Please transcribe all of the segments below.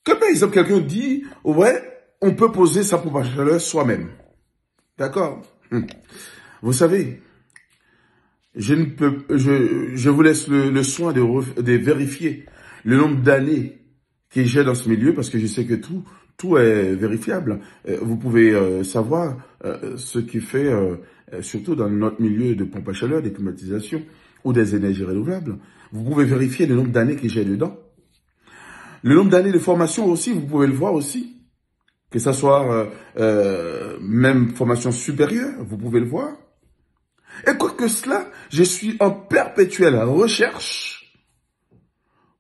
Quand par exemple quelqu'un dit, ouais, on peut poser sa pompe à chaleur soi-même. D'accord? Vous savez, je vous laisse le soin de vérifier le nombre d'années que j'ai dans ce milieu parce que je sais que tout est vérifiable. Vous pouvez savoir ce qui fait, surtout dans notre milieu de pompe à chaleur, des climatisations ou des énergies renouvelables. Vous pouvez vérifier le nombre d'années que j'ai dedans. Le nombre d'années de formation aussi, vous pouvez le voir aussi. Que ça soit même formation supérieure, vous pouvez le voir. Et quoi que cela, je suis en perpétuelle recherche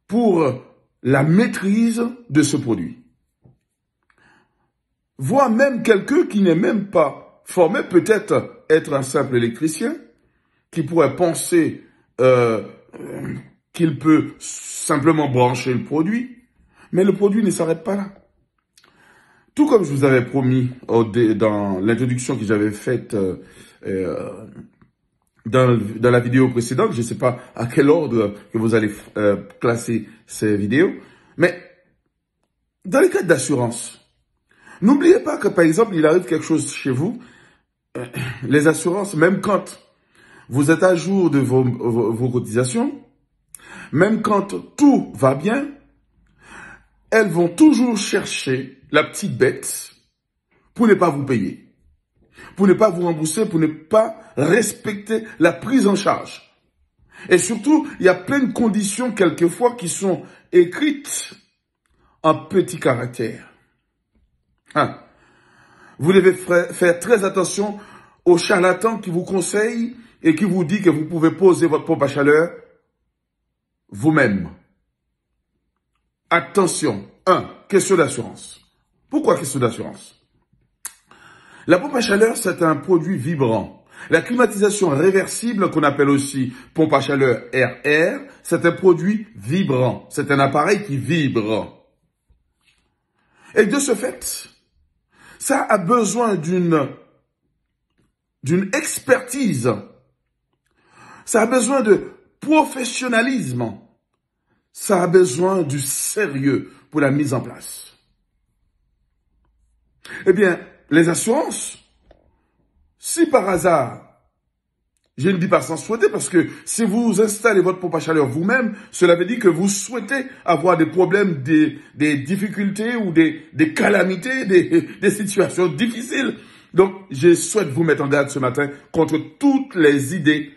pour la maîtrise de ce produit. Voire même quelqu'un qui n'est même pas formé, peut-être être un simple électricien, qui pourrait penser qu'il peut simplement brancher le produit, mais le produit ne s'arrête pas là. Tout comme je vous avais promis dans l'introduction que j'avais faite dans la vidéo précédente, je ne sais pas à quel ordre que vous allez classer ces vidéos, mais dans les cas d'assurance, n'oubliez pas que par exemple, il arrive quelque chose chez vous, les assurances, même quand vous êtes à jour de vos cotisations, même quand tout va bien, elles vont toujours chercher la petite bête pour ne pas vous payer, pour ne pas vous rembourser, pour ne pas respecter la prise en charge. Et surtout, il y a plein de conditions quelquefois qui sont écrites en petits caractères. Vous devez faire très attention aux charlatans qui vous conseillent et qui vous disent que vous pouvez poser votre pompe à chaleur vous-même. Attention. Question d'assurance. Pourquoi question d'assurance? La pompe à chaleur, c'est un produit vibrant. La climatisation réversible, qu'on appelle aussi pompe à chaleur RR, c'est un produit vibrant. C'est un appareil qui vibre. Et de ce fait, ça a besoin d'une expertise. Ça a besoin de professionnalisme. Ça a besoin du sérieux pour la mise en place. Eh bien, les assurances, si par hasard, je ne dis pas sans souhaiter, parce que si vous installez votre pompe à chaleur vous-même, cela veut dire que vous souhaitez avoir des problèmes, des difficultés ou des calamités, des situations difficiles. Donc, je souhaite vous mettre en garde ce matin contre toutes les idées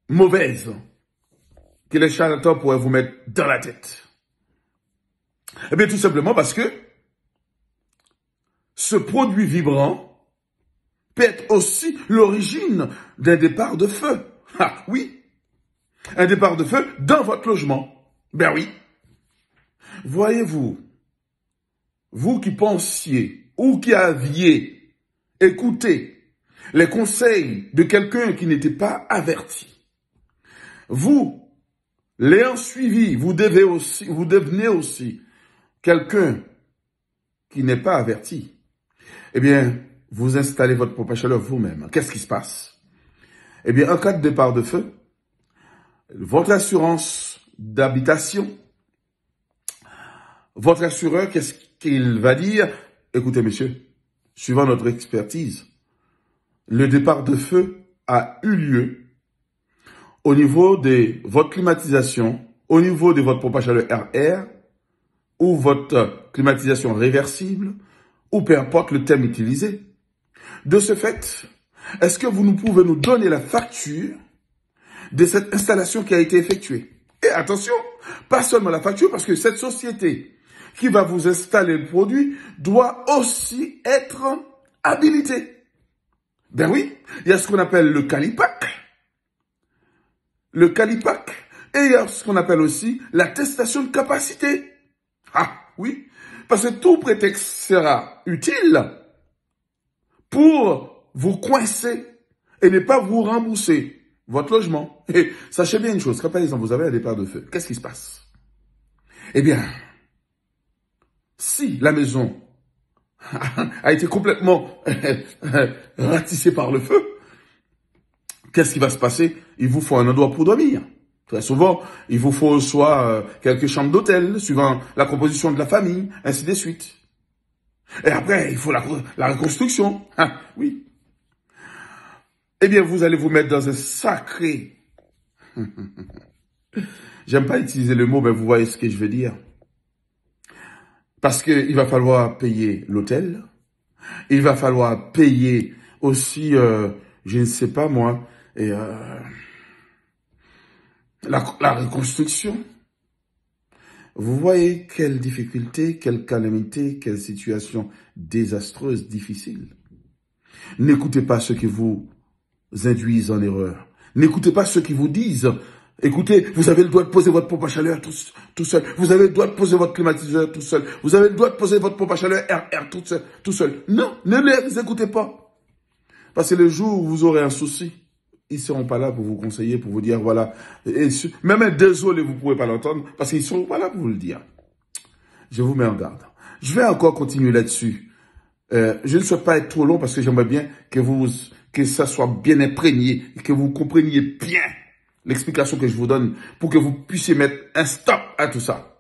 mauvaises que les charlatans pourraient vous mettre dans la tête. Eh bien, tout simplement parce que ce produit vibrant peut être aussi l'origine d'un départ de feu. Ah oui, un départ de feu dans votre logement. Ben oui. Voyez-vous, vous qui pensiez ou qui aviez écouté les conseils de quelqu'un qui n'était pas averti, vous, l'ayant suivi, vous devenez aussi quelqu'un qui n'est pas averti. Eh bien, vous installez votre pompe à chaleur vous-même. Qu'est-ce qui se passe? Eh bien, en cas de départ de feu, votre assurance d'habitation, votre assureur, qu'est-ce qu'il va dire? Écoutez, monsieur, suivant notre expertise, le départ de feu a eu lieu au niveau de votre climatisation, au niveau de votre pompe à chaleur RR, ou votre climatisation réversible, ou peu importe le thème utilisé. De ce fait, est-ce que vous pouvez nous donner la facture de cette installation qui a été effectuée? Et attention, pas seulement la facture, parce que cette société qui va vous installer le produit doit aussi être habilitée. Ben oui, il y a ce qu'on appelle le Calipac. Le Calipac. Et il y a ce qu'on appelle aussi l'attestation de capacité. Ah oui, parce que tout prétexte sera utile pour vous coincer et ne pas vous rembourser votre logement. Et sachez bien une chose, quand par exemple vous avez un départ de feu, qu'est-ce qui se passe? Eh bien, si la maison a été complètement ratissée par le feu, qu'est-ce qui va se passer? Il vous faut un endroit pour dormir. Très souvent, il vous faut soit quelques chambres d'hôtel, suivant la composition de la famille, ainsi de suite. Et après, il faut la reconstruction. Ah, oui. Eh bien, vous allez vous mettre dans un sacré... J'aime pas utiliser le mot, mais vous voyez ce que je veux dire. Parce qu'il va falloir payer l'hôtel. Il va falloir payer aussi, je ne sais pas moi, et, la reconstruction. Vous voyez quelle difficulté, quelle calamité, quelle situation désastreuse, difficile. N'écoutez pas ceux qui vous induisent en erreur. N'écoutez pas ceux qui vous disent, écoutez, vous avez le droit de poser votre pompe à chaleur tout seul. Vous avez le droit de poser votre climatiseur tout seul. Vous avez le droit de poser votre pompe à chaleur RR tout seul. Non, ne les écoutez pas. Parce que le jour où vous aurez un souci, ils ne seront pas là pour vous conseiller, pour vous dire, voilà. Et même désolé, vous ne pouvez pas l'entendre, parce qu'ils ne seront pas là pour vous le dire. Je vous mets en garde. Je vais encore continuer là-dessus. Je ne souhaite pas être trop long, parce que j'aimerais bien que ça soit bien imprégné, que vous compreniez bien l'explication que je vous donne, pour que vous puissiez mettre un stop à tout ça.